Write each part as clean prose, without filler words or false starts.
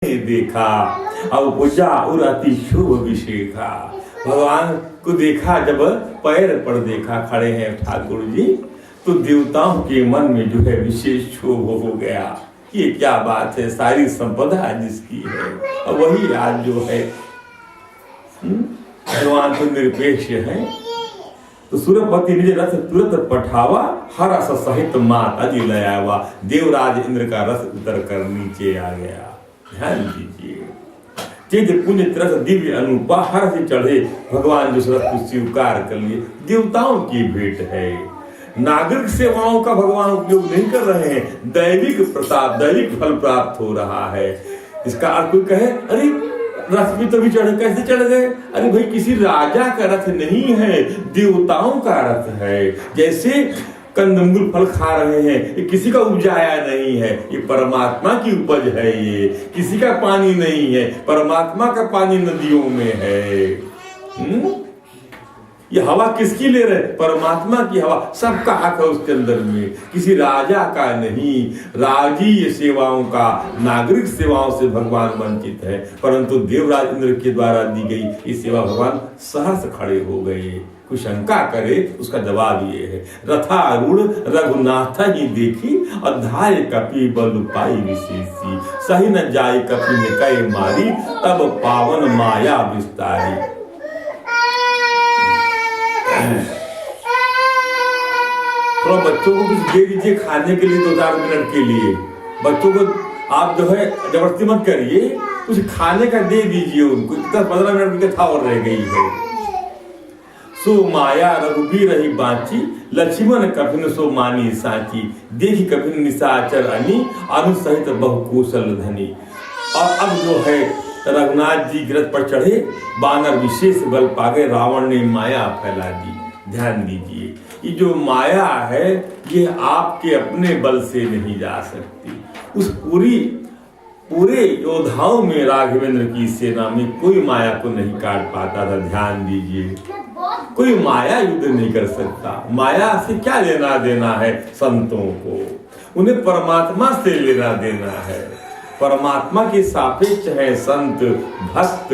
देखा अब पूजा और अति शुभ विशेखा। भगवान को देखा, जब पैर पर देखा खड़े हैं ठाकुर जी, तो देवताओं के मन में जो है विशेष क्षोभ हो गया। ये क्या बात है, सारी संपदा जिसकी है और वही आज जो है भगवान तो निरपेक्ष है। तो सूरपति निज रथ तुरंत पठावा, हरस सहित माता जी लयावा। देवराज इंद्र का रथ उतर कर नीचे आ गया। ध्यान दीजिए, चिद पुण्य तरस दिव्य अनुपा, हर से चढ़े भगवान जो रथ को स्वीकार कर लिए। देवताओं की भेंट है, नागरिक सेवाओं का भगवान उपयोग नहीं कर रहे हैं, दैविक प्रताप दैविक फल प्राप्त हो रहा है। इसका अर्थ कोई कहे अरे रथ भी तभी चढ़े, कैसे चढ़ गए? अरे भाई किसी राजा का रथ नहीं है, देवताओं का रथ है। जैसे कंदमूल फल खा रहे हैं, ये किसी का उपजाया नहीं है, ये परमात्मा की उपज है। ये किसी का पानी नहीं है, परमात्मा का पानी नदियों में है। ये हवा किसकी ले रहे? परमात्मा की हवा, सबका हक है उसके अंदर में, किसी राजा का नहीं। राजीय सेवाओं का, नागरिक सेवाओं से भगवान वंचित है, परंतु देवराज इंद्र के द्वारा दी गई ये सेवा भगवान सहर्ष खड़े हो गए। कोई शंका करे उसका जवाब ये है, रथारूढ़ रघुनाथ ही देखी, अधाय कपि बल पाई विशेषी। सही न जाय कपि ने कई मारी, तब पावन माया विस्तारी। थोड़ा बच्चों को कुछ दे दीजिए खाने के लिए, 2-4 मिनट के लिए। बच्चों को आप जो है जबरदस्ती मत करिए, कुछ खाने का दे दीजिए उनको। 10-15 मिनट की कथा और रह गई है। सो माया रघुबीर रही बांची, लक्ष्मण कभिन सो मानी साची। देखी कभिन निशाचर अनी, अनुसहित बहुकुशल धनी। और अब जो है रघुनाथ जी गिरथ पर चढ़े, बानर विशेष बल पागे, रावण ने माया फैला दी। ध्यान दीजिए, ये जो माया है ये आपके अपने बल से नहीं जा सकती। उस पूरे योद्धाओं में राघवेंद्र की सेना में कोई माया को नहीं काट पाता था। ध्यान दीजिए, कोई माया युद्ध नहीं कर सकता। माया से क्या लेना देना है संतों को? उन्हें परमात्मा से लेना देना है। परमात्मा के सापेक्ष है संत भक्त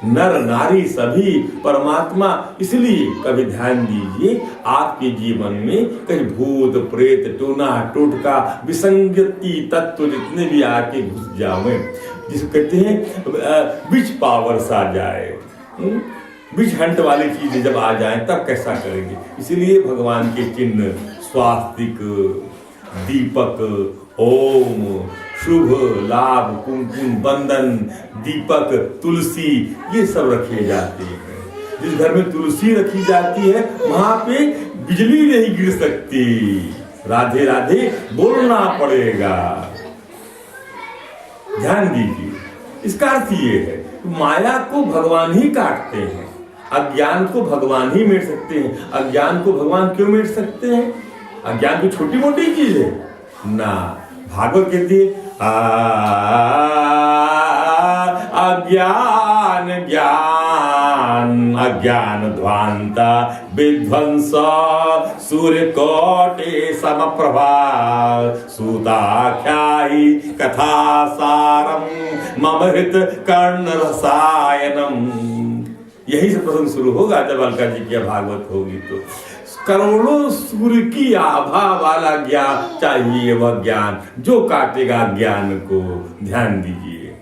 नर नारी सभी परमात्मा। इसलिए कभी ध्यान दीजिए, आपके जीवन में कहीं भूत प्रेत टोना टोटका विसंगति तत्व जितने भी आके घुस जावे, जिसको कहते हैं विच पावर्स आ जाए, विच हंट वाली चीजें जब आ जाए तब कैसा करेंगे। इसीलिए भगवान के चिन्ह स्वास्तिक, दीपक, ओम, शुभ लाभ, कुमकुम, बंधन, दीपक, तुलसी, ये सब रखे जाते हैं। जिस घर में तुलसी रखी जाती है वहां पे बिजली नहीं गिर सकती। राधे राधे बोलना पड़ेगा। ध्यान दीजिए, इसका अर्थ ये है माया को भगवान ही काटते हैं, अज्ञान को भगवान ही मेट सकते हैं। अज्ञान को भगवान क्यों मेट सकते हैं? अज्ञान कोई छोटी मोटी चीज है ना। भागवत कहती है अज्ञान ज्ञान अज्ञान ध्वांता विध्वंस सूर्य कोटि समप्रभा सूताख्यायि कथा सारम मम हृत कर्ण रसायनम। यही से प्रसंग शुरू होगा जब अलका जी की भागवत होगी। तो करोड़ों सूर्य की आभा वाला ज्ञान चाहिए, वह ज्ञान जो काटेगा ज्ञान को। ध्यान दीजिए,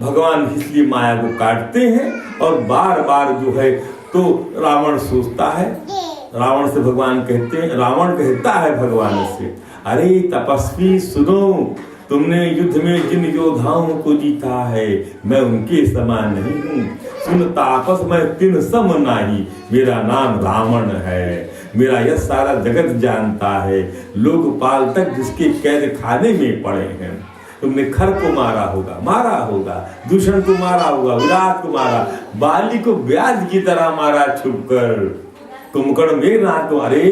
भगवान इसलिए माया को काटते हैं। और बार बार जो है तो रावण सोचता है, रावण से भगवान कहते हैं, रावण कहता है भगवान से, अरे तपस्वी सुनो, तुमने युद्ध में जिन योद्धाओं को जीता है मैं उनके समान नहीं हूँ। सुन तापस मैं तिन सम नाही, मेरा नाम रावण है। मेरा यह सारा जगत जानता है, लोकपाल तक जिसके कैद खाने में पड़े हैं। तुमने खर को मारा होगा, दूषण को मारा होगा, विराट को मारा, बाली को ब्याज की तरह मारा छुपकर, कुंभकर्ण मेघनाथ को। अरे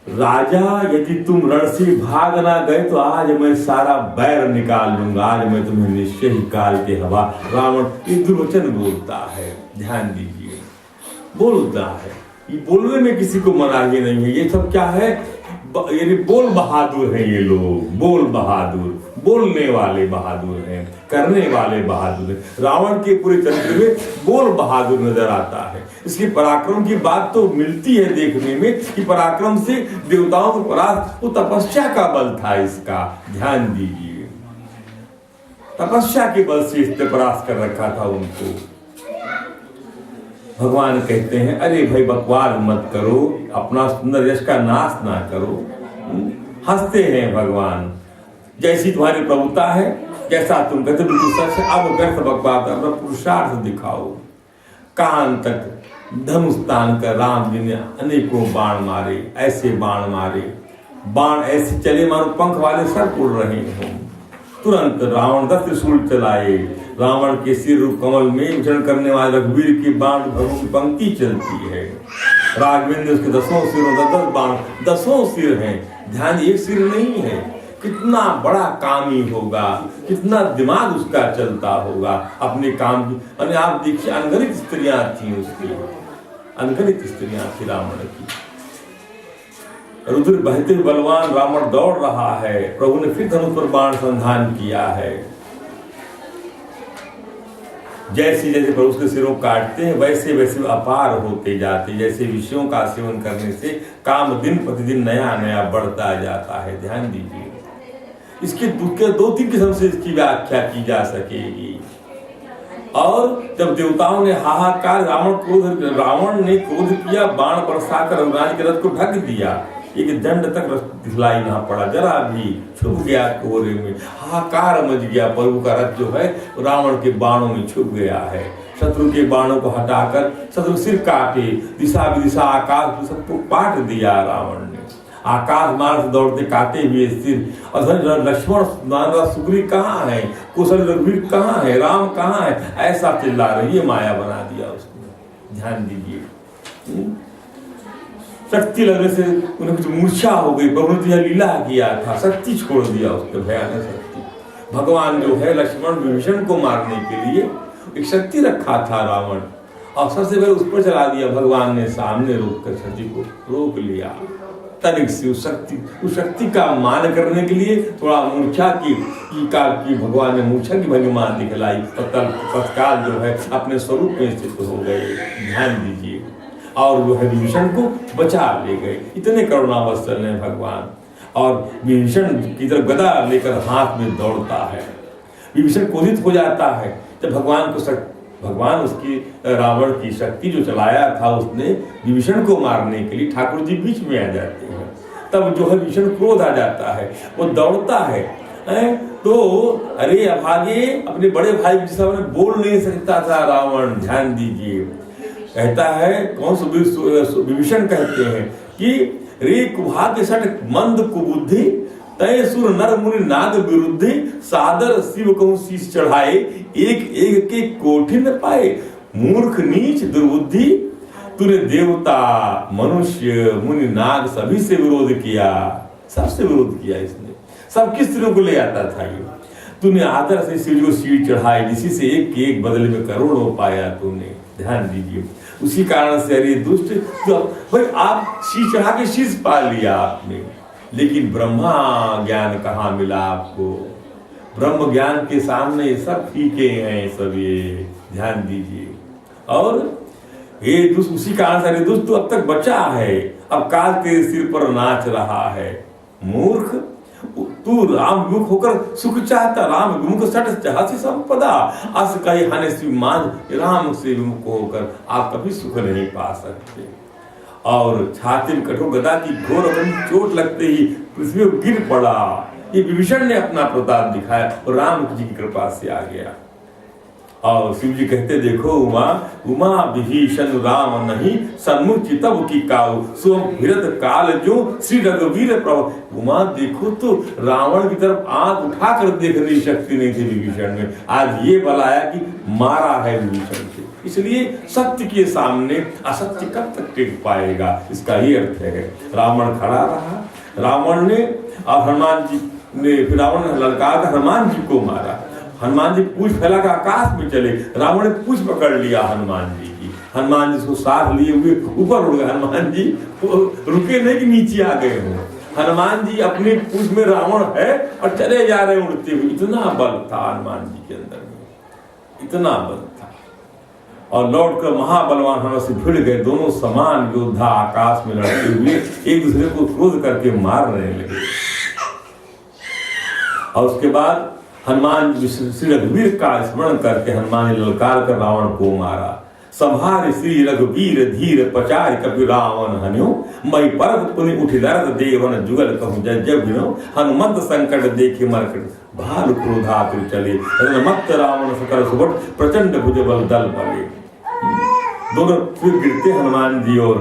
राजा, यदि तुम रण से भाग ना गए तो आज मैं सारा बैर निकाल लूंगा, आज मैं तुम्हें निश्चय ही काल के हवा। रावण ये दुर्वचन बोलता है। ध्यान दीजिए, बोलता है, ये बोलने में किसी को मना ही नहीं है। ये सब क्या है? ये बोल बहादुर है ये लोग, बोल बहादुर। बोलने वाले बहादुर हैं, करने वाले बहादुर हैं। रावण के पूरे चरित्र में बोल बहादुर नजर आता है। इसके पराक्रम की बात तो मिलती है देखने में कि पराक्रम से देवताओं को परास्त, वो तपस्या का बल था इसका, ध्यान दीजिए, तपस्या के बल से इसने परास्त कर रखा था उनको। भगवान कहते हैं अरे भाई बकवास मत करो, अपना सुंदर यश का नाश ना करो। हंसते हैं भगवान, जैसी तुम्हारी प्रभुता है, जैसा तुम कहते बिल्कुल सच है, अब व्यर्थ बकवास अपना पुरुषार्थ दिखाओ। कान तक धनुष तान कर राम जी ने अनेकों बाण मारे, ऐसे बाण मारे, बाण ऐसे चले मानो पंख वाले सब उड़ रहे हों। तुरंत रावण 10 त्रिशूल चलाए, रावण के सिर कमल में विचरण करने वाले रघुवीर की बाण भगों की पंक्ति चलती है। राघवेंद्र उसके 10 सिरों 10 बाण, 10 सिर हैं, ध्यान एक सिर नहीं है। कितना बड़ा कामी होगा, कितना दिमाग उसका चलता होगा अपने काम की। अरे आप देखिए अनगणित स्त्रियां थी उसकी, अनगणित स्त्रियां थी रावण की। रुद्र बहते बलवान रावण दौड़ रहा है, प्रभु ने फिर धनुष पर बाण संधान किया है। जैसे जैसे प्रभु उसके सिरों काटते हैं वैसे वैसे अपार होते जाते, जैसे विषयों का सेवन करने से काम दिन प्रतिदिन नया नया बढ़ता जाता है। ध्यान दीजिए, इसके 2-3 किस्म से इसकी व्याख्या की जा सकेगी। और जब देवताओं ने हाहाकार, रावण ने क्रोध किया, बाण बरसाकर रघुराज के रथ को ढक दिया, एक दंड तक दिखलाई ना पड़ा, जरा भी छुप गया कोहरे में, हाहाकार मच गया। प्रभु का रथ जो है रावण के बाणों में छुप गया है। शत्रु के बाणों को हटाकर शत्रु सिर काटे, दिशा विदिशा आकाश सबको काट दिया रावण ने। आकाश मार्ग से दौड़ते काटे हुए सिर, और लक्ष्मण सुग्रीव कहाँ है, कुशल रघुवीर कहाँ है, राम कहाँ है, ऐसा चिल्ला रही है, माया बना दिया उसने। ध्यान दीजिए, शक्ति लगने से उन्हें कुछ मूर्छा हो गई, प्रभु ने यह लीला किया था, शक्ति छोड़ दिया उसने, भयानक शक्ति। भगवान जो है लक्ष्मण विभीषण को मारने के लिए एक शक्ति रखा था रावण, और सबसे पहले उस पर चला दिया भगवान ने, सामने रोक कर शक्ति को रोक लिया। तनिक से उस शक्ति का मान करने के लिए थोड़ा मूर्छा की भगवान ने मूर्छा की भंगिमा दिखलाई, तत्काल जो है अपने स्वरूप में स्थित हो गए। ध्यान दीजिए, और जो है विभीषण को बचा ले गए। इतने करुणावत्सल हैं भगवान। और विभीषण की तरफ गदा लेकर हाथ में दौड़ता है। विभीषण क्रोधित हो जाता है जब भगवान उसकी रावण की शक्ति जो चलाया था उसने विभीषण को मारने के लिए, ठाकुर जी बीच में आ जाते हैं। तब जो है विभीषण क्रोध आ जाता है, वो दौड़ता है तो अरे अभागे, अपने बड़े भाई के सामने बोल नहीं सकता था रावण। ध्यान दीजिए, कहता है कौन विभीषण कहते हैं कि रे कुभाग्य सट मंद कुबुद्धि, तय सुर नर मुनि नाग विरुद्धि, सादर शिव कहूं शीश चढ़ाए, एक एक के कोठि न पाए, मूर्ख नीच दुर्बुद्धि, तूने देवता मनुष्य मुनि नाग सभी से विरोध किया। सबसे विरोध किया इसने, सबकी स्त्रियों को ले आता था ये। तूने आदर से शिव को शीश चढ़ाए, जिसी से एक के एक बदले में करोड़ों पाया तूने। ध्यान दीजिए, उसी कारण से अरे दुष्ट, तो भाई आप शीश चढ़ा के शीश पा लिया आपने, लेकिन ब्रह्मा ज्ञान कहाँ मिला आपको? ब्रह्म ज्ञान के सामने सब फीके हैं सब ये। ध्यान दीजिए, और ये दुष्ट उसी कारण से, अरे दुष्ट तो अब तक बचा है, अब काल के सिर पर नाच रहा है। मूर्ख, तू राम विमुख होकर सुख चाहता, राम विमुख सट चाहसी संपदा, अस कही हानि श्रीमान, राम से विमुख होकर आप कभी सुख नहीं पा सकते। और छाती में कठोर गदा की घोर अपनी चोट लगते ही पृथ्वी पर गिर पड़ा। ये विभीषण ने अपना प्रताप दिखाया और राम जी की कृपा से आ गया। और शिव जी कहते देखो उमा, उमा विभीषण राम नहीं, सन्मुख चितव की काऊ, सो भीरत काल जो श्री रघुवीर प्रभु। उमा देखो तो रावण की तरफ आंख उठाकर देखने की शक्ति नहीं थी विभीषण में, आज ये बलाया कि मारा है विभीषण से। इसलिए सत्य के सामने असत्य कब तक टिक पाएगा, इसका ये अर्थ है। रावण खड़ा रहा, रावण ने और हनुमान जी ने, फिर रावण ने ललकार हनुमान जी को मारा। हनुमान जी पूंछ फैलाकर आकाश में चले, रावण ने पूंछ पकड़ लिया हनुमान जी की, हनुमान जी को साथ लिए हुए ऊपर उड़ गए। हनुमान जी रुके नहीं कि नीचे आ गए हो, हनुमान जी अपनी पूछ में रावण है और चले जा रहे उड़ते हुए। इतना बल था हनुमान जी के अंदर में, इतना बल था। और लौटकर महाबलवान हनुमान से भिड़ गए। दोनों समान योद्धा आकाश में लड़ते हुए एक दूसरे को क्रोध करके मारने लगे। और उसके बाद हनुमान श्री रघुवीर का स्मरण करके हनुमान ने ललकार कर रावण को मारा। संहार श्री रघुवीर धीर पचार कपि रावण हन्यो, मई पर्वत पुनि उठि दर्द देवन जुगल कहूं जय जय बिनो, हनुमंत संकट देखे मरकट भालु क्रोधातुर चले, रणमत्त रावण सकल सुबट प्रचंड भुज बल दल बले। दोनों फिर गिरते हनुमान जी और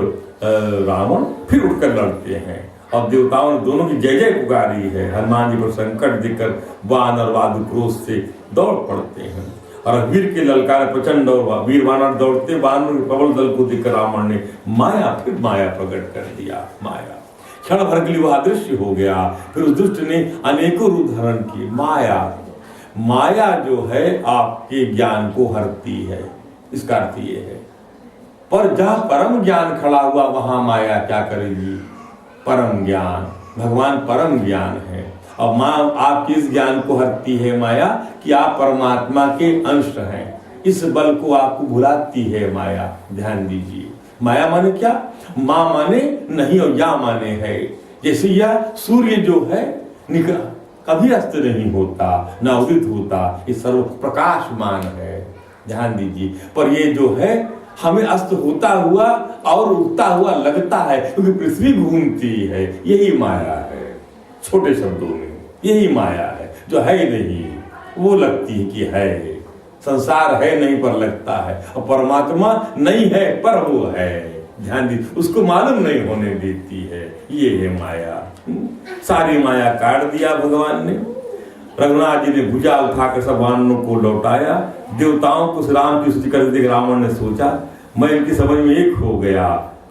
रावण, फिर उठकर लड़ते हैं। अब देवताओं ने दोनों की जय जय पुकारी है। हनुमान जी को संकट देकर वानर वादु क्रोध से दौड़ पड़ते हैं और वीर के ललकार प्रचंड और वीर वानर दौड़ते, वानर के प्रबल दल को देखकर रावण ने फिर माया प्रकट कर दिया। माया क्षण भर के लिए वह अदृश्य हो गया। फिर उस दुष्ट ने अनेकों रूप धारण किए। माया जो है आपके ज्ञान को हरती है, इसका अर्थ ये है। पर जहां परम ज्ञान खड़ा हुआ वहां माया क्या करेगी? परम ज्ञान, भगवान परम ज्ञान है। और माँ आपके इस ज्ञान को हरती है माया कि आप परमात्मा के अंश हैं। इस बल को आपको भुलाती है माया। ध्यान दीजिए, माया माने क्या? माँ माने नहीं और या माने है। जैसे यह सूर्य जो है कभी अस्त नहीं होता, ना उदित होता, ये सर्व प्रकाशमान है। ध्यान दीजिए, पर ये जो है हमें अस्त होता हुआ और उगता हुआ लगता है क्योंकि पृथ्वी घूमती है। यही माया है। छोटे शब्दों में यही माया है। जो है नहीं वो लगती है कि है। संसार है नहीं पर लगता है, और परमात्मा नहीं है पर वो है। ध्यान दी, उसको मालूम नहीं होने देती है। ये है माया। सारी माया काट दिया भगवान ने। रघुनाथ जी ने भुजा उठाकर सब वानरों को लौटाया। देवताओं को राम की स्तुति करते देख रावण ने सोचा मैं इनकी समझ में एक हो गया।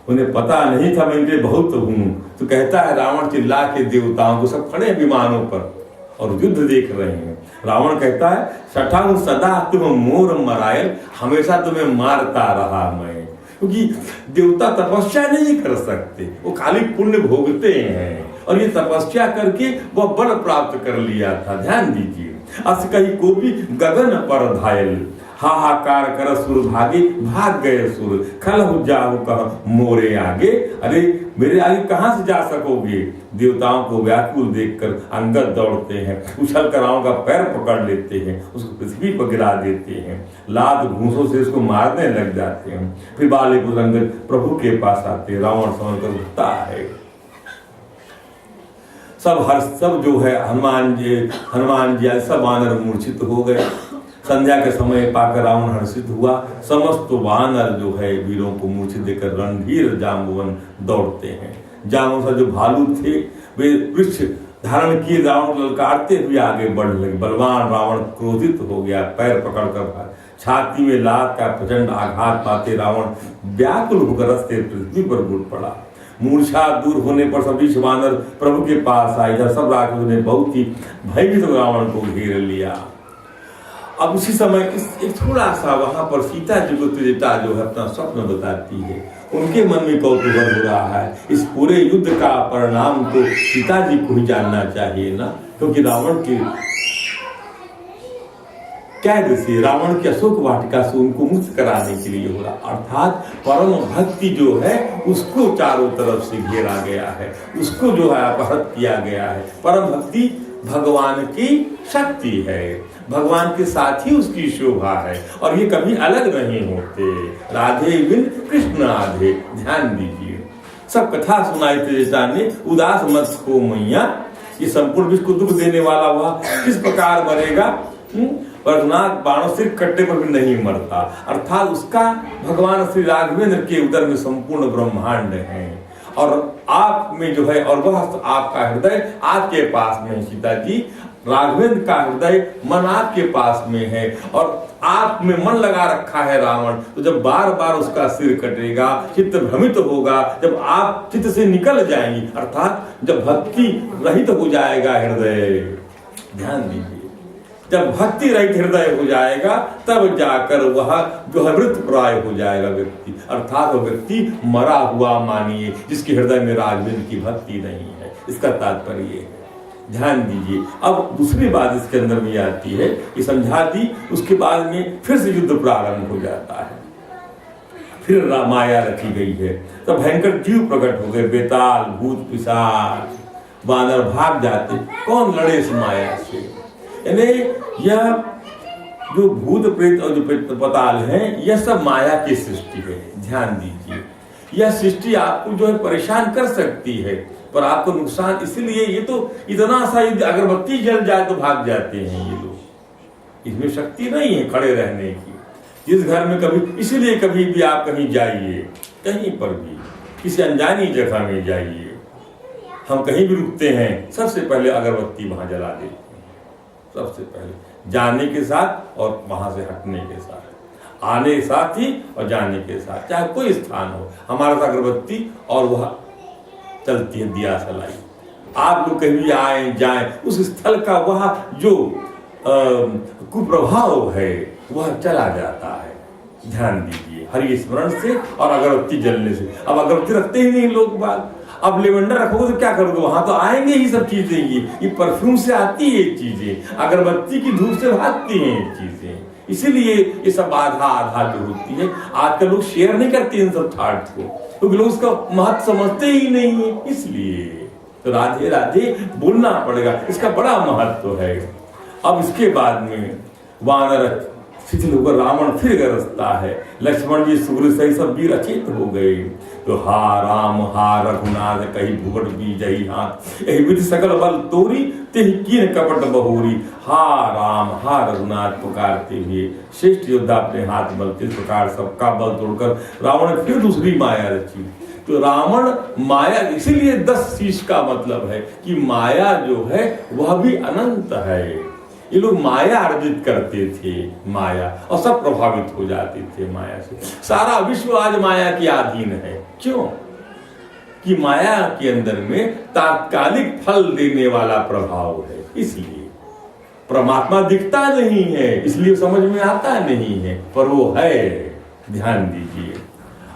उन्हें पता नहीं था मैं इनके बहुत हूं। तो कहता है रावण चिल्ला के देवताओं को, सब खड़े विमानों पर और युद्ध देख रहे हैं। रावण कहता है सठा हूं सदा तुम मोर मरायल, हमेशा तुम्हें मारता रहा मैं। क्योंकि देवता तपस्या नहीं कर सकते, वो खाली पुण्य भोगते हैं। और ये तपस्या करके वह बल प्राप्त कर लिया था। ध्यान दीजिए, अस कही कोपी गगन पर धायल, हाहाकार कर सुर भागे, भाग गए सुर, खल जाहु कह मोरे आगे। अरे मेरे आगे कहां से जा सकोगे? देवताओं को व्याकुल देखकर अंगद दौड़ते हैं, उछल कर रावण का पैर पकड़ लेते हैं, उसको पृथ्वी पर गिरा देते हैं, लात घूंसों से उसको मारने लग जाते हैं। फिर बालीपुत्र अंगद प्रभु के पास आते, रावण समझ कर उठता है। सब जो है हनुमान जी सब वानर मूर्छित हो गए। संध्या के समय पाकर रावण हर्षित हुआ। समस्त वानर जो है वीरों को मूर्छित देकर रणधीर जाम्बुवन दौड़ते हैं। जामुन सा जो भालू थे वे वृक्ष धारण किए रावण ललकारते हुए आगे बढ़ने लगे। बलवान रावण क्रोधित हो गया, पैर पकड़कर छाती में लात का प्रचंड आघात पाते रावण व्याकुल होकर रस्ते पृथ्वी पर गिर पड़ा। मूर्छा दूर होने पर सभी वानर प्रभु के पास आए। इधर सब राक्षसों ने बहुत ही भयभीत रावण को घेर लिया। अब उसी समय एक थोड़ा सा वहां पर सीता जी को त्रिजटा जो है अपना स्वप्न बताती है। उनके मन में कौतूहल हो रहा है। इस पूरे युद्ध का परिणाम तो सीता जी को ही जानना चाहिए ना, क्योंकि रावण के कैद से, रावण की अशोक वाटिका से उनको मुक्त कराने के लिए हो रहा। अर्थात परम भक्ति जो है उसको चारों तरफ से घेरा गया है, उसको जो है अपहृत किया गया है। परम भक्ति भगवान की शक्ति है, भगवान के साथ ही उसकी शोभा है, और ये कभी अलग नहीं होते। राधे बिन कृष्ण आधे। ध्यान दीजिए, सब कथा सुनाई त्रिजटा ने, उदास मत हो मैया। ये संपूर्ण विश्व को दुख देने वाला हुआ किस प्रकार मरेगा? रघुनाथ बाणों से कट्टे पर भी नहीं मरता। अर्थात उसका भगवान श्री राघवेंद्र के उदर में संपूर्ण ब्रह्मांड है, और आप में जो है, और वह आपका हृदय आपके पास में है सीता जी। राघवेंद्र का हृदय मन आपके पास में है, और आप में मन लगा रखा है रावण। तो जब बार बार उसका सिर कटेगा, चित्त भ्रमित होगा, जब आप चित्त से निकल जाएंगी, अर्थात जब भक्ति रहित हो जाएगा हृदय। ध्यान दीजिए, जब भक्ति रहित हृदय हो जाएगा तब जाकर वह जो है मृत प्राय हो जाएगा व्यक्ति। अर्थात वह व्यक्ति मरा हुआ मानिए, जिसके हृदय में राघवेंद्र की भक्ति नहीं है। इसका तात्पर्य ये है। ध्यान दीजिए। अब दूसरी बात इसके अंदर में आती है कि समझा दी, उसके बाद में फिर से युद्ध प्रारंभ हो जाता है। फिर माया रखी गई है। तब भयंकर जीव प्रकट हो गए, बेताल, भूत, पिशाच, बानर भाग जाते। कौन लड़े इस माया से? यानी यह जो भूत प्रेत और जो पताल हैं, यह सब माया की सृष्टि है। ध्यान दीजिए, यह सृष्टि आपको जो है परेशान कर सकती है, पर आपको नुकसान इसलिए, ये तो इतना सा अगरबत्ती जल जाए तो भाग जाते हैं ये लोग। इसमें शक्ति नहीं है खड़े रहने की। जिस घर में कभी, इसीलिए कभी भी आप कहीं जाइए, कहीं पर भी किसी अनजानी जगह में जाइए, हम कहीं भी रुकते हैं, सबसे पहले अगरबत्ती वहां जला देते हैं। सबसे पहले जाने के साथ और वहां से हटने के साथ, आने के साथ ही और जाने के साथ, चाहे कोई स्थान हो, हमारा तो अगरबत्ती और वह चलती है दिया सलाई। आप लोग कहीं भी आए जाएं, उस स्थल का वह जो कुप्रभाव है वह चला जाता है। ध्यान दीजिए, हरि स्मरण से और अगरबत्ती जलने से। अब अगरबत्ती रखते ही नहीं लोग बाग। अब लेवेंडर रखोगे तो क्या करोगे? वहां तो आएंगे ही सब चीजें। ये परफ्यूम से आती है चीजें, अगरबत्ती की धूप से भागती हैं चीजें। इसीलिए ये सब आधा जो होती है। आजकल लोग शेयर नहीं करते इन सब थॉट्स को, क्योंकि लोग उसका महत्व समझते ही नहीं है। इसलिए तो राधे राधे बोलना पड़ेगा, इसका बड़ा महत्व है। अब इसके बाद में वानर शिथिल होकर रावण फिर गरजता है। लक्ष्मण जी सूर्य सही सब वीर अचेत हो गए। तो हा राम हा रघुनाथ कही भुवट बीजहि हाथ, यही विधि सकल बल तोरी तेहि कीन कपट बहोरी। हा राम हा रघुनाथ पुकारते हुए श्रेष्ठ योद्धा अपने हाथ बलते, इस प्रकार सबका बल तोड़कर रावण ने फिर दूसरी माया रची। तो रावण माया, इसीलिए 10 शीश का मतलब है कि माया जो है वह भी अनंत है। ये लोग माया अर्जित करते थे, माया, और सब प्रभावित हो जाते थे माया से। सारा विश्व आज माया के अधीन है। क्यों? कि माया के अंदर में तात्कालिक फल देने वाला प्रभाव है। इसलिए परमात्मा दिखता नहीं है, इसलिए समझ में आता नहीं है, पर वो है। ध्यान दीजिए।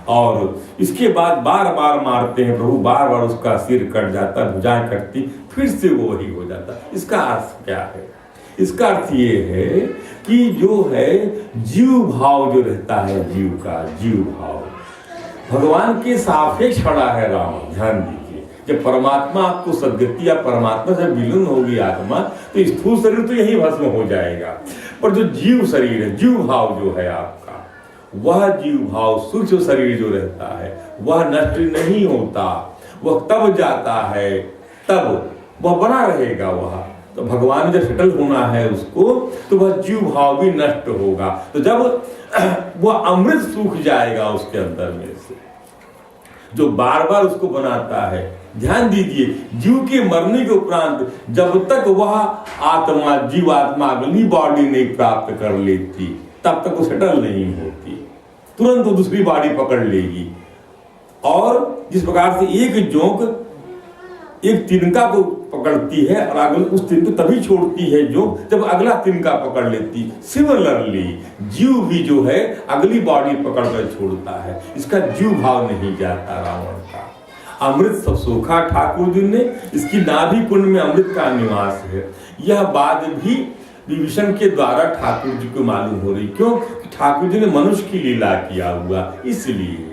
और इसके बाद बार बार मारते हैं प्रभु, बार बार उसका सिर कट जाता, भुजाएं कटती, फिर से वो वही हो जाता। इसका अर्थ क्या है? इसका अर्थ ये है कि जो है जीव भाव जो रहता है, जीव का जीव भाव भगवान के सापेक्ष खड़ा है रावण। ध्यान दीजिए, जब परमात्मा आपको सद्गति या परमात्मा से विलीन होगी आत्मा, तो स्थूल शरीर तो यही भस्म हो जाएगा, पर जो जीव शरीर है, जीव भाव जो है आपका, वह जीव भाव सूक्ष्म शरीर जो रहता है वह नष्ट नहीं होता। वह तब जाता है, तब वह बना रहेगा। वह तो भगवान जब सेटल होना है उसको, तो वह जीव भाव भी नष्ट होगा। तो जब वह अमृत सूख जाएगा उसके अंदर में से, जो बार बार उसको बनाता है। ध्यान दीजिए, जीव के मरने के उपरांत जब तक वह आत्मा, जीवात्मा अगली बॉडी नहीं प्राप्त कर लेती, तब तक वो सेटल नहीं होती। तुरंत वो दूसरी बॉडी पकड़ लेगी। और जिस प्रकार से एक जोंक एक तिनका को पकड़ती है और अगले उस तिनके तभी छोड़ती है जो जब अगला तिनका पकड़ लेती। सिमिलरली जीव भी जो है अगली बॉडी पकड़कर छोड़ता है। इसका जीव भाव नहीं जाता रावण का। अमृत सब सोखा ठाकुर जी ने, इसकी नाभि कुंड में अमृत का निवास है। यह बात भी विभीषण के द्वारा ठाकुर जी को मालूम हो रही। क्यों? ठाकुर जी ने मनुष्य की लीला किया हुआ, इसलिए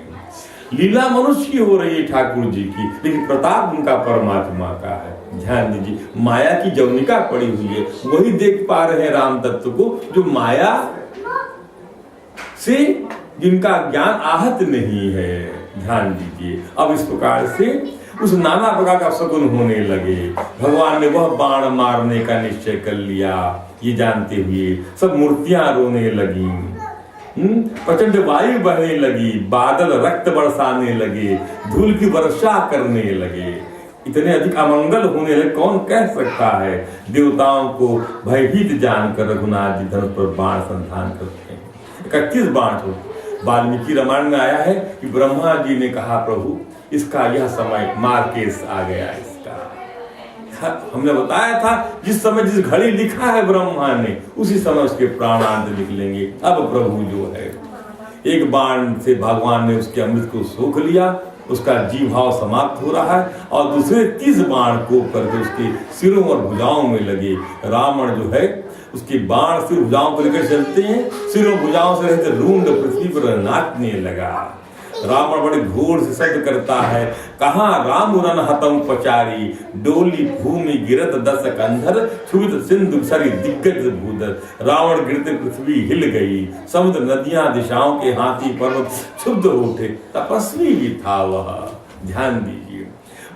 लीला मनुष्य की हो रही है ठाकुर जी की, लेकिन प्रताप उनका परमात्मा का है। ध्यान दीजिए, माया की जवनिका पड़ी हुई है, वही देख पा रहे हैं राम तत्व को, जो माया से जिनका ज्ञान आहत नहीं है। ध्यान दीजिए, अब इस प्रकार से उस नाना प्रकार का शगुन होने लगे। भगवान ने वह बाण मारने का निश्चय कर लिया, ये जानते हुए सब मूर्तियां रोने लगी, प्रचंड वायु बहने लगी, बादल रक्त बरसाने लगे, धूल की वर्षा करने लगे, इतने अधिक अमंगल होने लगे। कौन कह सकता है? देवताओं को भयभीत जानकर रघुनाथ जी धनुष पर बाण संधान करते हैं। 31 बाण हो। वाल्मीकि रामायण में आया है कि ब्रह्मा जी ने कहा, प्रभु इसका यह समय मार्केस आ गया। इसका हमने बताया था, जिस समय जिस घड़ी लिखा है ब्रह्मा ने, उसी समय उसके प्राणांत निकलेंगे। अब प्रभु जो है एक बाण से भगवान ने उसके अमृत को सोख लिया उसका जीव भाव समाप्त हो रहा है और दूसरे 30 बाण को करके उसके सिरों और भुजाओं में लगे। रावण जो है उसके बाण सिर भुजाओं को लेकर चलते हैं, सिरों भुजाओं से रहते रूंड पृथ्वी पर नाचने लगा। रावण बड़े घोर से शब्द करता है, कहाँ राम रन हतम पचारी, डोली भूमि गिरत दस कंधर, छुबित सिंधु सरी दिग्गज भूदर। रावण गिरते पृथ्वी हिल गई, समुद्र नदियां दिशाओं के हाथी पर्वत क्षुब्ध उठे। तपस्वी भी था वह, ध्यान दीजिए।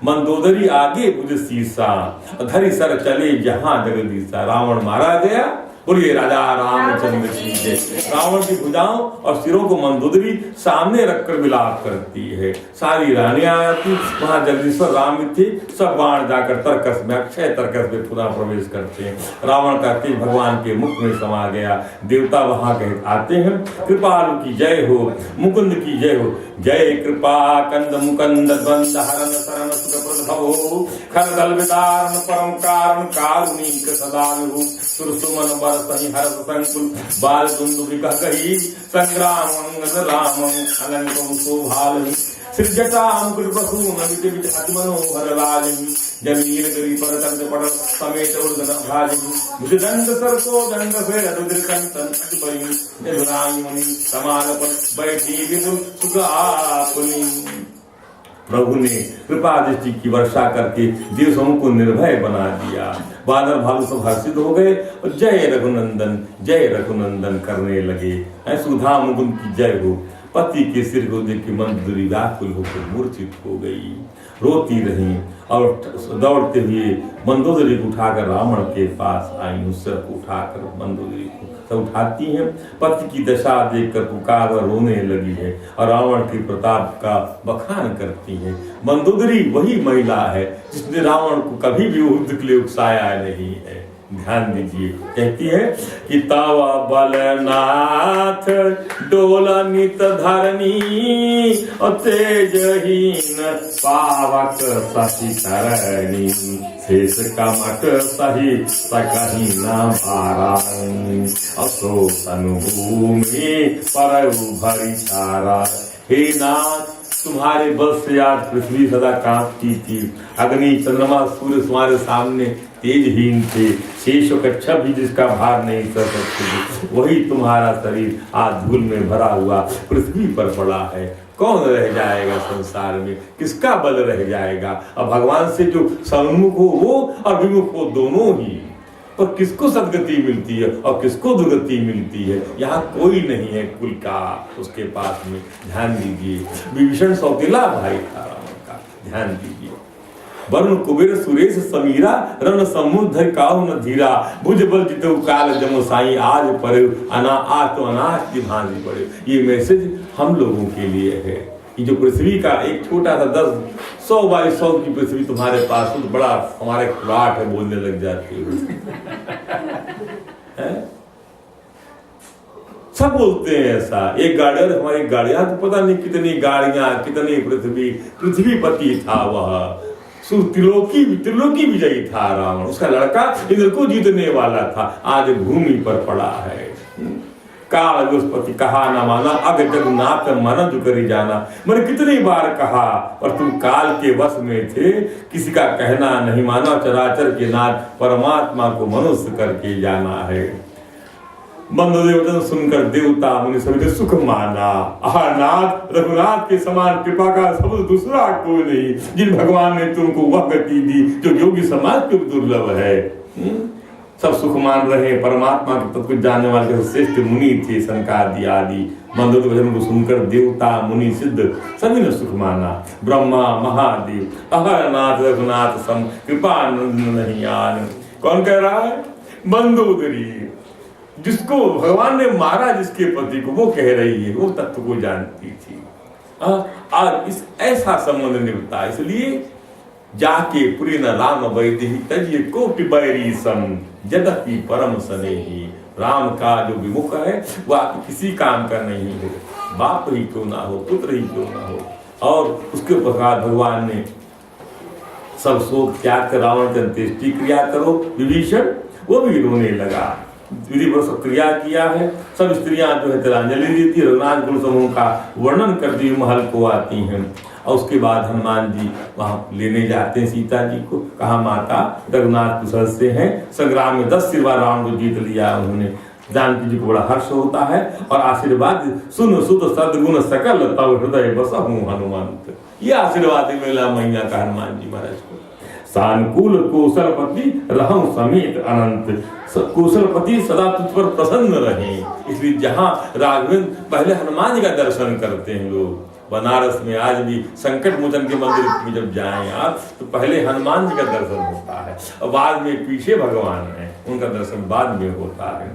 मंदोदरी आगे बुझ सीसा, धरी सर चले जहां जगदीशा। रावण मारा गया, बोलिए राजा रामचंद्र की जय। रावण की भुजाओं और सिरों को मंदोदरी सामने रखकर विलाप करती है। सारी रानियां आती, वहां जगदीश्वर राम थे, सब बाण जाकर तर्कस में, अक्षय तर्कस में पुनः प्रवेश करते हैं। रावण का तेज भगवान के मुख में समा गया। देवता वहां के आते हैं, कृपालु की जय हो, मुकुंद की जय हो। जय कृपा कंद मुकंद द्वंद हरण शरण सुख प्रभो, खरदल विदारण परम कारण कारुणिक सदा विभु। सुरसुमन बरसहि हर्ष संकुल, बाल दुंदुभि कह कही, संग्राम अंगद रामं अनंतम शोभालहि। सृजटा मुकुट प्रसून विच विच अति मनोहर लाजहि, जमीर गिरि पर कंद पड़ समेत उर्धन भाजहि। भुजदंड सरको दंड से रुद्र कंतन अति बलि, जगराई मुनि समान पर बैठी विपुल सुख आपुनि। प्रभु ने कृपा दृष्टि की वर्षा करके देव समूह को निर्भय बना दिया। वानर भालू सब हर्षित हो गए और जय रघुनंदन करने लगे। सुधा मुकुंद की जय हो। पति के सिर को देख के मंदोदरी व्याकुल होकर मूर्छित हो गई, रोती रही और दौड़ते हुए मंदोदरी को उठाकर रावण के पास आई। उस सिर को उठाकर मंदोदरी को सब उठाती हैं। पति की दशा देखकर पुकार रोने लगी है और रावण के प्रताप का बखान करती है। मंदोदरी वही महिला है जिसने रावण को कभी भी युद्ध के लिए उकसाया नहीं है। ध्यान दीजिए, कहती है कि तावा बलनाथ डोला नित धरनी, और तेजहीन पावक सखी तरणी, शेष कमट सही सकही न भारानी, असो तनुभूमि पर भरी छारा। हे नाथ, तुम्हारे बल से आज पृथ्वी सदा कांपती थी। अग्नि चंद्रमा सूर्य तुम्हारे सामने तेजहीन थे, शेष कच्छप भी जिसका भार नहीं कर सकते, वही तुम्हारा शरीर आज धूल में भरा हुआ पृथ्वी पर पड़ा है। कौन रह जाएगा संसार में, किसका बल रह जाएगा? अब भगवान से जो सन्मुख हो वो और विमुख हो दोनों ही, पर किसको सदगति मिलती है और किसको दुर्गति मिलती है? यहाँ कोई नहीं है कुल का उसके पास में। ध्यान दीजिए, विभीषण सौतेला भाई था रावण का, ध्यान दीजिए। वरुण कुबेर सुरेश समीरा, रण समुद्र काहु न धीरा, भुज बल जितु काल जमो साई, आज परे अना आज तो अनाथ की भांति पड़े। ये मैसेज हम लोगों के लिए है। ये जो पृथ्वी का एक छोटा सा 10-100 बाई 100 की पृथ्वी तुम्हारे पास, तो बड़ा हमारे प्लाट है, बोलने लग जाते है? सब बोलते हैं ऐसा। एक गाड़ी, हमारी गाड़ियां तो पता नहीं कितनी गाड़ियां, कितनी पृथ्वीपति था वह। त्रिलोकी विजयी था रावण, उसका लड़का इंद्र को जीतने वाला था, आज भूमि पर पड़ा है। काल दुष्पति कहा न माना, अग जगन्नाथ मन जुकरी जाना। मैंने कितनी बार कहा और तुम काल के वश में थे, किसी का कहना नहीं माना। चराचर के नाथ परमात्मा को मनुष्य करके जाना है। मंदोदरी वचन सुनकर देवता मुनि सभी ने सुख माना। नाथ, रघुनाथ के समान कृपा का सबसे दूसरा कोई नहीं, जिन भगवान ने तुमको वह गति दी जो योगी समाज के दुर्लभ है। सब सुख मान रहे। परमात्मा के तत्व जानने वाले श्रेष्ठ मुनि थे, सनकादि आदि। मंदोदरी वचन को सुनकर देवता मुनि सिद्ध सभी ने सुख माना। ब्रह्मा महादेव अहरनाथ रघुनाथ सम, कृपा नहीं आन। कौन कह रहा है? मंदोदरी, जिसको भगवान ने मारा, जिसके पति को, वो कह रही है, वो तत्व को जानती थी। आज इस ऐसा संबंध निभता, इसलिए जाके पुरी न राम वैदेही, तजिए कोटि बैरी सम, यद्यपि परम स्नेही। राम का जो विमुख है वो आप किसी काम का नहीं हो, बाप ही क्यों ना हो, पुत्र ही क्यों ना हो। और उसके प्रकार भगवान ने सब शोक त्याग कर रावण की अंत्येष्टि क्रिया करो। विभीषण वो भी रोने लगा, विधि पर क्रिया किया है। सब स्त्रियां जो है तिलांजलि देती, रघुनाथ गुण समूह का वर्णन करती हुई महल को आती हैं और उसके बाद हनुमान जी वहाँ लेने जाते हैं सीता जी को। कहा माता रघुनाथ कुशल से हैं, संग्राम में 10 सिरवा रावण को जीत लिया उन्होंने। जानकी जी को बड़ा हर्ष होता है और आशीर्वाद सुन सुत सद्गुण सकल तव हृदय बसहु हनुमंत। ये आशीर्वाद मिला मैया का हनुमान जी महाराज को। सानुकूल कौशलपति रहूं समेत अनंत, कौशलपति सदा तुझ पर प्रसन्न रहे। इसलिए जहाँ राघवेंद्र पहले हनुमान जी का दर्शन करते हैं लोग, बनारस में आज भी संकट मोचन के मंदिर में जब जाएं आप तो पहले हनुमान जी का दर्शन होता है और बाद में पीछे भगवान है, उनका दर्शन बाद में होता है।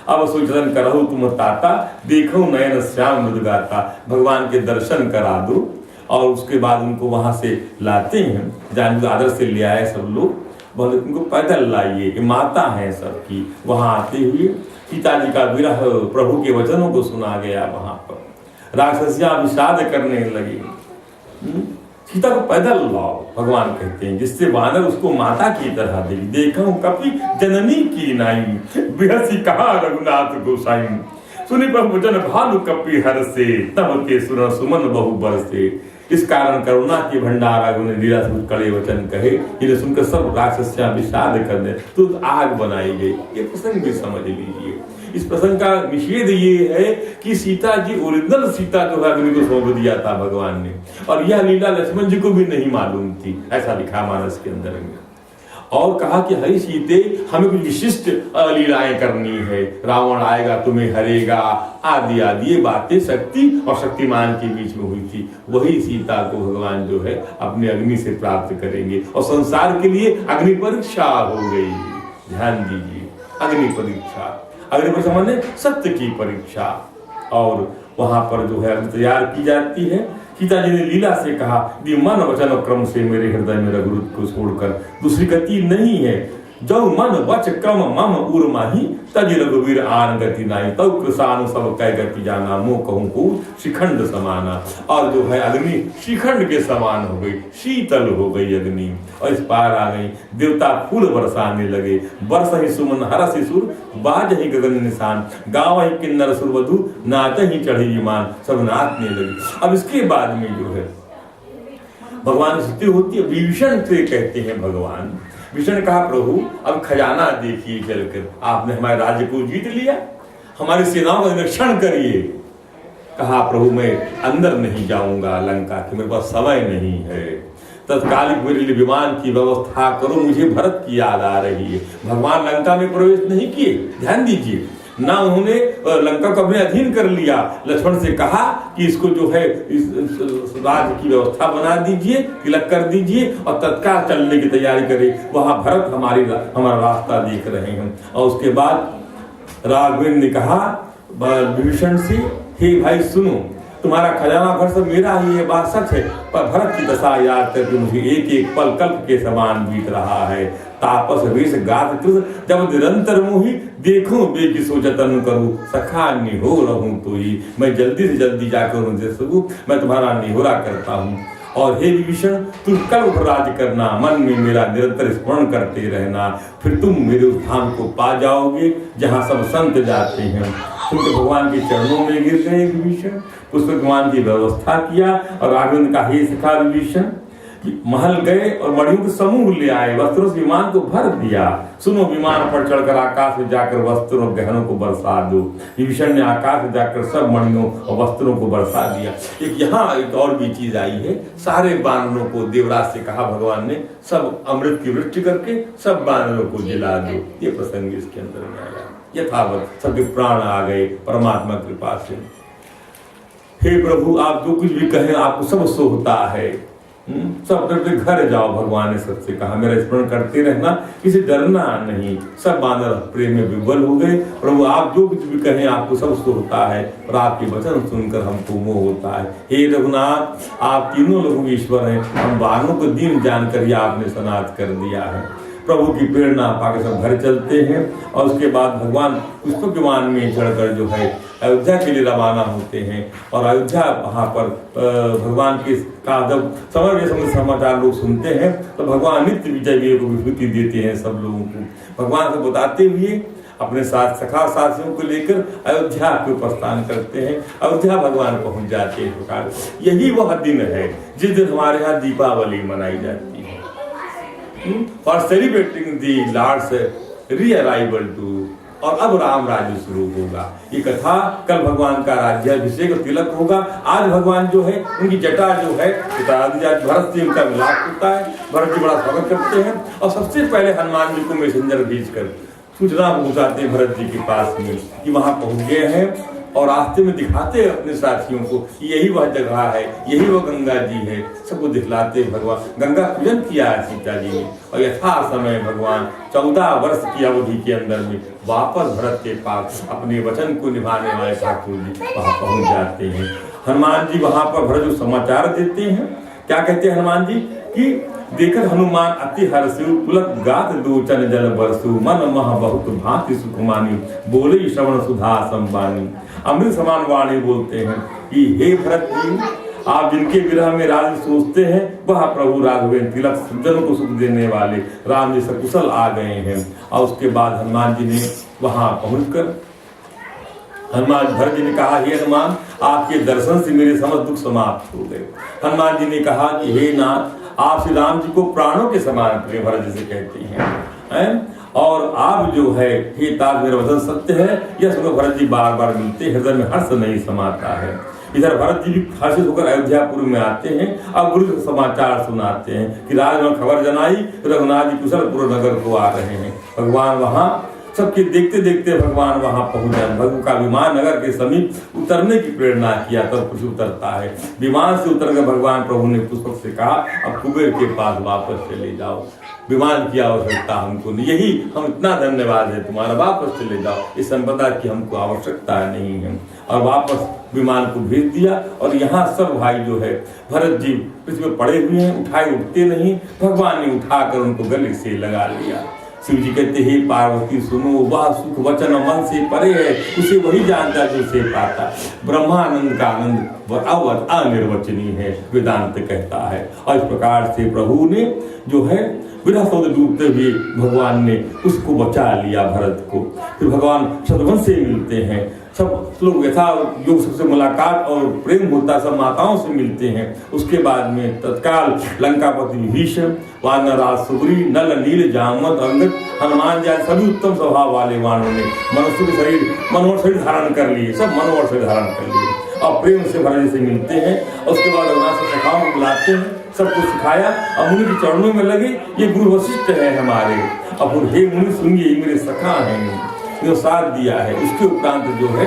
अब सुचन करहु तुम ताता, देखो नयन श्याम मृदगाता। भगवान के दर्शन करा दो और उसके बाद उनको वहां से लाते हैं। जानकी आदर से ले आए सब लोग, बोले उनको पैदल लाइए, कि माता है सबकी। वहां आते हुए सीता जी का विरह प्रभु के वचनों को सुना गया। वहां पर राक्षसियां विषाद करने लगी, सीता को पैदल लाओ भगवान कहते हैं, जिससे वानर उसको माता की तरह देगी। देखो कपि जननी की नाई, बिहसी कहा रघुनाथ गोसाई। सुनि पर वचन भालु कपि हर से, तब के सुन सुमन बहु बरसे। इस कारण करुणा के भंडार ने लीला से कड़े वचन कहे, जिन्हें सुनकर सब राक्षसियां विषाद कर दे तो आग बनाई गई। ये प्रसंग भी समझ लीजिए। इस प्रसंग का निषेध ये है कि सीता जी ओरिजिनल सीता जो है अग्नि को सौंप दिया था भगवान ने, और यह लीला लक्ष्मण जी को भी नहीं मालूम थी, ऐसा लिखा मानस के अंदर में। और कहा कि हरि सीते हमें कुछ विशिष्ट लीलाएं करनी है, रावण आएगा तुम्हें हरेगा आदि आदि ये बातें शक्ति और शक्तिमान के बीच में हुई थी। वही सीता को भगवान जो है अपने अग्नि से प्राप्त करेंगे और संसार के लिए अग्नि परीक्षा हो गई। ध्यान दीजिए, अग्नि परीक्षा, अग्नि परीक्षा माने सत्य की परीक्षा। और वहां पर जो है अग्नि तैयार की जाती है। सीता जी ने लीला से कहा, मन वचन और क्रम से मेरे हृदय में रघुरुत को छोड़कर दूसरी गति नहीं है। जो मन वच क्रम मम उर्माही, तज रघुवीर आन गति नाई। तब कृषानु सब कै गति जाना, मुँह कहूँ को शिखंड समाना। और जो है अग्नि शिखंड के समान हो गई, शीतल हो गई अग्नि और इस पार आ गई। देवता फूल बरसाने लगे, बरस ही सुमन हरस ही सुर, बाज ही गगन निशान। गाँव ही किन्नर सुरवधु, नाच ही चढ़ी विमान। सब नाचने लगे। अब इसके बाद में जो है भगवान स्तुति होती है। विभीषण से कहते हैं भगवान, विष्णु कहा प्रभु अब खजाना देखिए चलकर, आपने हमारे राज्य को जीत लिया, हमारी सेनाओं का निरीक्षण करिए। कहा प्रभु मैं अंदर नहीं जाऊंगा लंका के, मेरे पास समय नहीं है। तत्कालिक मेरे लिए विमान की व्यवस्था करो, मुझे भरत की याद आ रही है। भगवान लंका में प्रवेश नहीं किए, ध्यान दीजिए, ना उन्होंने लंका को अपने अधीन कर लिया। लक्ष्मण से कहा कि इसको जो है इस राज्य की व्यवस्था बना दीजिए, तिलक कर दीजिए और तत्काल चलने की तैयारी करें। वहां भरत हमारा रास्ता देख रहे हैं। और उसके बाद राघवेंद्र ने कहा विभीषण से, हे भाई सुनो, तुम्हारा खजाना भर सब मेरा ही, ये बात सच है, पर भरत की दशा याद करके मुझे एक एक पल कल्प के समान बीत रहा है। तापस वेश गात कृत जब निरंतर मोही, देखूं बेकी सो जतन करूं, सखा निहो रहूं तो ही। मैं जल्दी से जल्दी जाकर उनसे सकूं, मैं तुम्हारा निहोरा करता हूँ। और हे विभीषण तुम कल पर राज करना, मन में मेरा निरंतर स्मरण करते रहना, फिर तुम मेरे उस धाम को पा जाओगे जहाँ सब संत जाते हैं। तुम तो भगवान के चरणों में गिर गए विभीषण, उस भगवान की व्यवस्था किया। और राघवेंद्र का हे सिखा विभीषण, महल गए और मणियों के समूह ले आए, वस्त्रों से विमान को भर दिया। सुनो विमान पर चढ़कर आकाश में जाकर वस्त्रों और गहनों को बरसा दो। विभीषण ने आकाश में जाकर सब मणियों और वस्त्रों को बरसा दिया। यहाँ एक और भी चीज आई है, सारे बानरों को देवराज से कहा भगवान ने, सब अमृत की वृष्टि करके सब बानरों को जिला दो। ये प्रसंग इसके अंदर में आया। यथावत सबके प्राण आ गए परमात्मा कृपा से। हे प्रभु आप जो कुछ भी कहें आपको सब सोचता है। सब अपने घर जाओ, भगवान ने सबसे कहा, मेरा स्मरण करते रहना, किसी डरना नहीं। सब बानर प्रेम में विह्वल हो गए। प्रभु आप जो कुछ भी कहें आपको सब होता है, और आपके वचन सुनकर हमको मोह होता है। हे रघुनाथ आप तीनों लोगों के ईश्वर हैं, हम बानरों को दीन जानकर ही आपने सनात कर दिया है। प्रभु की प्रेरणा पाकर सब घर चलते हैं। और उसके बाद भगवान पुष्पक विमान में चढ़कर जो है अयोध्या के लिए रवाना होते हैं। और अयोध्या वहाँ पर भगवान के का जब समय समाचार लोग सुनते हैं तो भगवान नित्य विजय को विभूति देते हैं सब लोगों को। भगवान को बताते हुए अपने साथ सखा साथियों को लेकर अयोध्या को प्रस्थान करते हैं। अयोध्या भगवान पहुंच जाते हैं। प्रकार यही वह दिन है जिस दिन हमारे यहाँ दीपावली मनाई जाती है, for celebrating the lord's rearrival to. और अब राम राज्य शुरू होगा। ये कथा कल भगवान का राज्याभिषेक और तिलक होगा। आज भगवान जो है उनकी जटा जो है भरत जी उनका मिलाप होता है। भरत जी बड़ा स्वागत करते हैं और सबसे पहले हनुमान जी को मैसेंजर भेजकर सूचना पहुंचाते हैं भरत जी के पास में कि वहां पहुंच गए हैं, और रास्ते में दिखाते हैं अपने साथियों को कि यही वह जगह है, यही वह गंगा जी है। सबको दिखलाते भगवान गंगा पूजन किया है सीता जी ने, और यथा समय भगवान 14 वर्ष की अवधि के अंदर में वापस भरत के पास अपने वचन को निभाने वाले ठाकुर जी वहां पहुंच जाते हैं। हनुमान जी वहां पर भरत समाचार देते हैं। क्या कहते हैं हनुमान जी कि देखकर हनुमान अति हर्षु पुलक गात लोचन जल बरसु मन मह बहुत भांति सुखमानी बोले श्रवण सुधा संबानी। अमृत समान वाणी बोलते हैं कि हे भरत जी, आप जिनके विरह में राज सोचते हैं वह प्रभु राघवेंद्र तिलक जनों को सुख देने वाले राम जी सकुशल आ गए हैं। और उसके बाद हनुमान जी ने वहां पहुंचकर हनुमान भरत जी ने कहा, हे हनुमान, आपके दर्शन से मेरे समस्त दुख समाप्त हो गए। हनुमान जी ने कहा कि हे नाथ, आप श्री राम जी को प्राणों के समान प्रिय भरत जी से कहते हैं, और आप जो है हे तात मेरा वचन सत्य है। यह सुनो भरत जी बार बार मिलते, हृदय में हर्ष नहीं समाता है। इधर भरत जी भी हर्षित होकर अयोध्यापुर में आते हैं और गुरु को समाचार सुनाते हैं कि राज में खबर जनाई रघुनाथ जी कुशलपुर नगर को आ रहे हैं। भगवान वहां सबके देखते देखते भगवान वहां पहुंच जाए। भगवान का विमान नगर के समीप उतरने की प्रेरणा किया, तब कुछ उतरता है। विमान से उतरकर भगवान प्रभु ने पुष्पक से कहा, अब कुबेर के पास वापस चले जाओ, विमान की आवश्यकता हमको नहीं, यही हम इतना धन्यवाद है तुम्हारा, वापस चले जाओ, इस संपदा की हमको आवश्यकता नहीं है। और वापस विमान को भेज दिया। और यहाँ सब भाई जो है भरत जी पृथ्वी पर पड़े हुए हैं, उठाए उठते नहीं। भगवान ने उठाकर उनको गले से लगा लिया। शिव जी कहते हैं, पार्वती सुनो, वह सुख वचन मन से परे है, उसे वही जानता जो उसे पाता। ब्रह्मानंद का आनंद अनिर्वचनीय है, वेदांत कहता है। और इस प्रकार से प्रभु ने जो है विरह सौद डूबते हुए भगवान ने उसको बचा लिया भरत को। फिर भगवान शत्रुघ्न से मिलते हैं। सब लोग यथा योग सबसे मुलाकात और प्रेम होता, सब माताओं से मिलते हैं। उसके बाद में तत्काल लंकापति विभीषण, वानरराज सुग्री, नल नील जामवंत अंगद, हनुमान जैसे सभी उत्तम स्वभाव वाले वानरों ने मनुष्य के शरीर मनोहर शरीर धारण कर लिए, सब मनोहर शरीर धारण कर लिए और प्रेम से भरत से मिलते हैं। और उसके बाद रघुनाथ से सखाओं को बुलाते हैं, सबको सिखाया और मुनि के चरणों में लगे, ये गुरु वशिष्ठ है हमारे। अब हे मुनि सुनिए, मेरे सखा हैं, जो साथ दिया है। उसके उपरांत जो है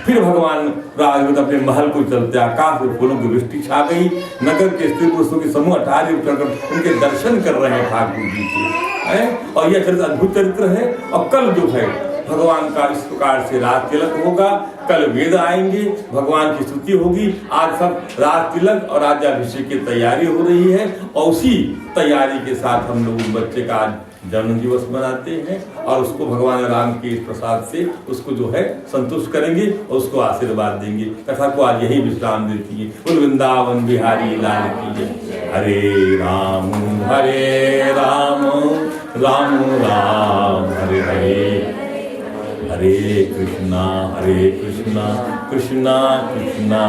फिर भगवान राघवेंद्र अपने महल को चलते, आकाश में फूलों की वृष्टि छा गई। नगर के स्त्री पुरुषों के समूह अटारी उतरकर उनके दर्शन कर रहे हैं ठाकुर जी के। और यह चरित्र अद्भुत चरित्र है। और कल जो है भगवान का इस प्रकार से राज तिलक होगा। कल वेद आएंगे, भगवान की स्तुति होगी। आज सब राज तिलक और राज्याभिषेक की तैयारी हो रही है। और उसी तैयारी के साथ हम लोग बच्चे का जन्म दिवस मनाते हैं और उसको भगवान राम के इस प्रसाद से उसको जो है संतुष्ट करेंगे और उसको आशीर्वाद देंगे। कथा को आज यही विश्राम देती है। बोल वृंदावन बिहारी लाल की जय। हरे राम राम राम हरे हरे, हरे कृष्णा कृष्णा कृष्णा